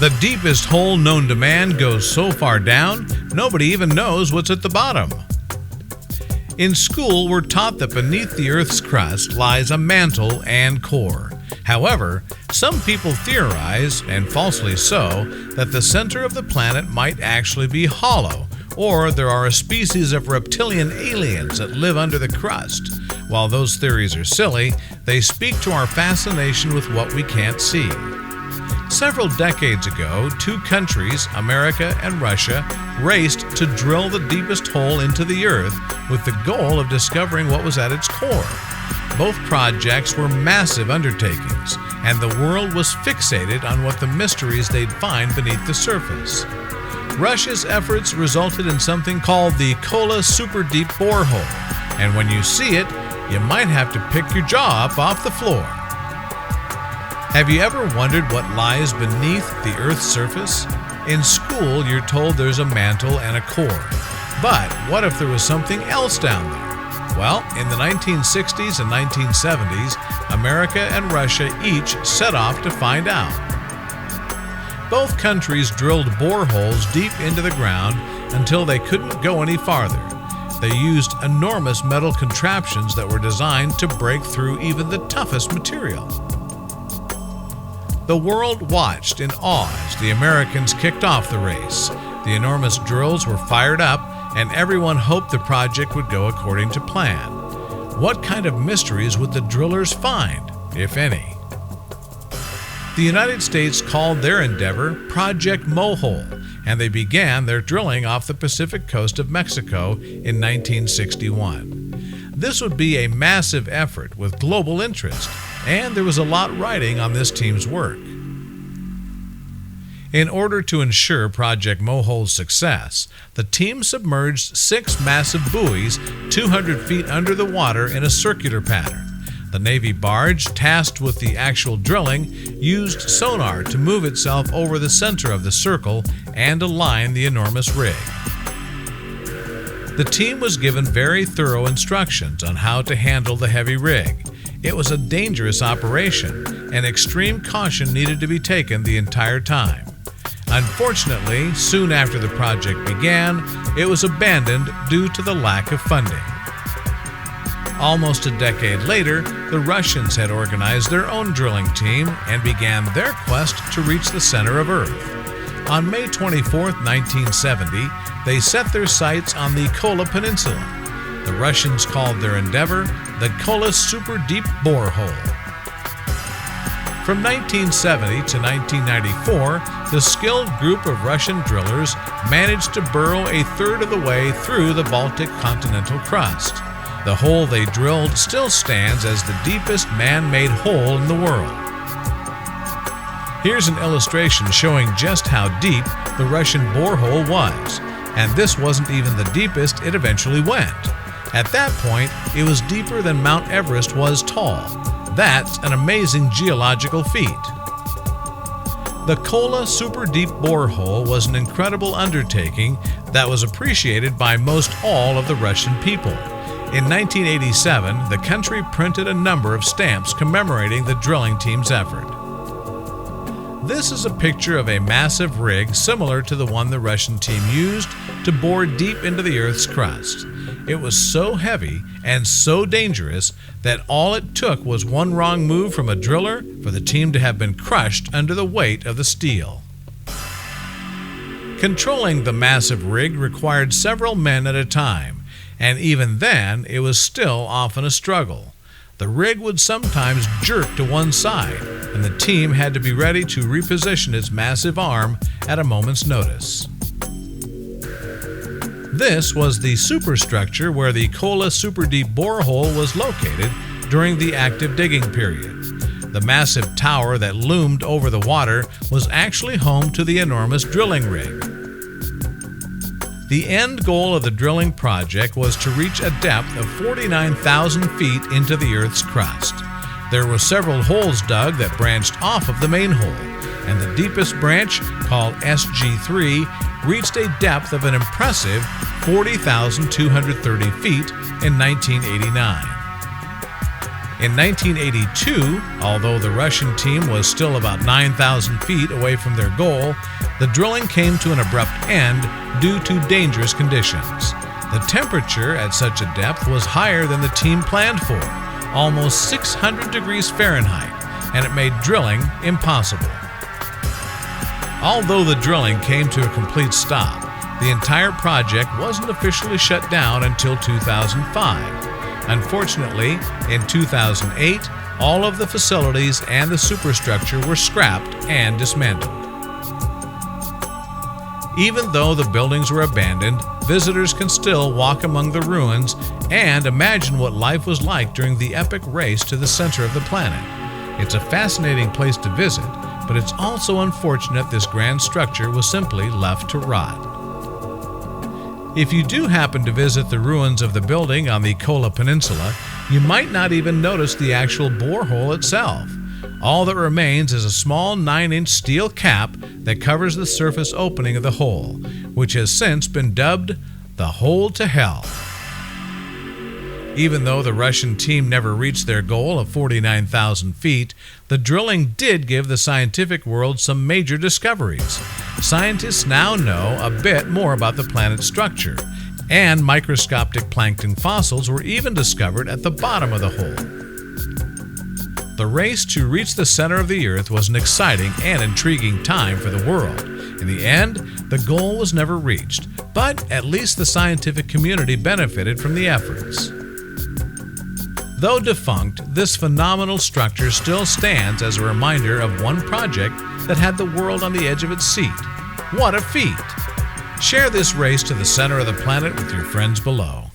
The deepest hole known to man goes so far down, nobody even knows what's at the bottom. In school, we're taught that beneath the Earth's crust lies a mantle and core. However, some people theorize, and falsely so, that the center of the planet might actually be hollow, or there are a species of reptilian aliens that live under the crust. While those theories are silly, they speak to our fascination with what we can't see. Several decades ago, two countries, America and Russia, raced to drill the deepest hole into the Earth with the goal of discovering what was at its core. Both projects were massive undertakings, and the world was fixated on what the mysteries they'd find beneath the surface. Russia's efforts resulted in something called the Kola Super Deep Borehole, and when you see it, you might have to pick your jaw up off the floor. Have you ever wondered what lies beneath the Earth's surface? In school, you're told there's a mantle and a core. But what if there was something else down there? Well, in the 1960s and 1970s, America and Russia each set off to find out. Both countries drilled boreholes deep into the ground until they couldn't go any farther. They used enormous metal contraptions that were designed to break through even the toughest material. The world watched in awe as the Americans kicked off the race. The enormous drills were fired up, and everyone hoped the project would go according to plan. What kind of mysteries would the drillers find, if any? The United States called their endeavor Project Mohole, and they began their drilling off the Pacific coast of Mexico in 1961. This would be a massive effort with global interest, and there was a lot riding on this team's work. In order to ensure Project Mohole's success, the team submerged 6 massive buoys 200 feet under the water in a circular pattern. The Navy barge, tasked with the actual drilling, used sonar to move itself over the center of the circle and align the enormous rig. The team was given very thorough instructions on how to handle the heavy rig. It was a dangerous operation, and extreme caution needed to be taken the entire time. Unfortunately, soon after the project began, it was abandoned due to the lack of funding. Almost a decade later, the Russians had organized their own drilling team and began their quest to reach the center of Earth. On May 24, 1970, they set their sights on the Kola Peninsula. The Russians called their endeavor the Kola Super Deep Borehole. From 1970 to 1994, the skilled group of Russian drillers managed to burrow a third of the way through the Baltic continental crust. The hole they drilled still stands as the deepest man-made hole in the world. Here's an illustration showing just how deep the Russian borehole was, and this wasn't even the deepest it eventually went. At that point, it was deeper than Mount Everest was tall. That's an amazing geological feat. The Kola Super Deep Borehole was an incredible undertaking that was appreciated by most all of the Russian people. In 1987, the country printed a number of stamps commemorating the drilling team's effort. This is a picture of a massive rig similar to the one the Russian team used to bore deep into the Earth's crust. It was so heavy and so dangerous that all it took was one wrong move from a driller for the team to have been crushed under the weight of the steel. Controlling the massive rig required several men at a time, and even then it was still often a struggle. The rig would sometimes jerk to one side, and the team had to be ready to reposition its massive arm at a moment's notice. This was the superstructure where the Kola Super Deep Borehole was located during the active digging period. The massive tower that loomed over the water was actually home to the enormous drilling rig. The end goal of the drilling project was to reach a depth of 49,000 feet into the Earth's crust. There were several holes dug that branched off of the main hole, and the deepest branch, called SG3, reached a depth of an impressive 40,230 feet in 1989. In 1982, although the Russian team was still about 9,000 feet away from their goal, the drilling came to an abrupt end due to dangerous conditions. The temperature at such a depth was higher than the team planned for, almost 600 degrees Fahrenheit, and it made drilling impossible. Although the drilling came to a complete stop, the entire project wasn't officially shut down until 2005. Unfortunately, in 2008, all of the facilities and the superstructure were scrapped and dismantled. Even though the buildings were abandoned, visitors can still walk among the ruins and imagine what life was like during the epic race to the center of the planet. It's a fascinating place to visit, but it's also unfortunate this grand structure was simply left to rot. If you do happen to visit the ruins of the building on the Kola Peninsula, you might not even notice the actual borehole itself. All that remains is a small 9-inch steel cap that covers the surface opening of the hole, which has since been dubbed the Hole to Hell. Even though the Russian team never reached their goal of 49,000 feet, the drilling did give the scientific world some major discoveries. Scientists now know a bit more about the planet's structure, and microscopic plankton fossils were even discovered at the bottom of the hole. The race to reach the center of the Earth was an exciting and intriguing time for the world. In the end, the goal was never reached, but at least the scientific community benefited from the efforts. Though defunct, this phenomenal structure still stands as a reminder of one project that had the world on the edge of its seat. What a feat! Share this race to the center of the planet with your friends below.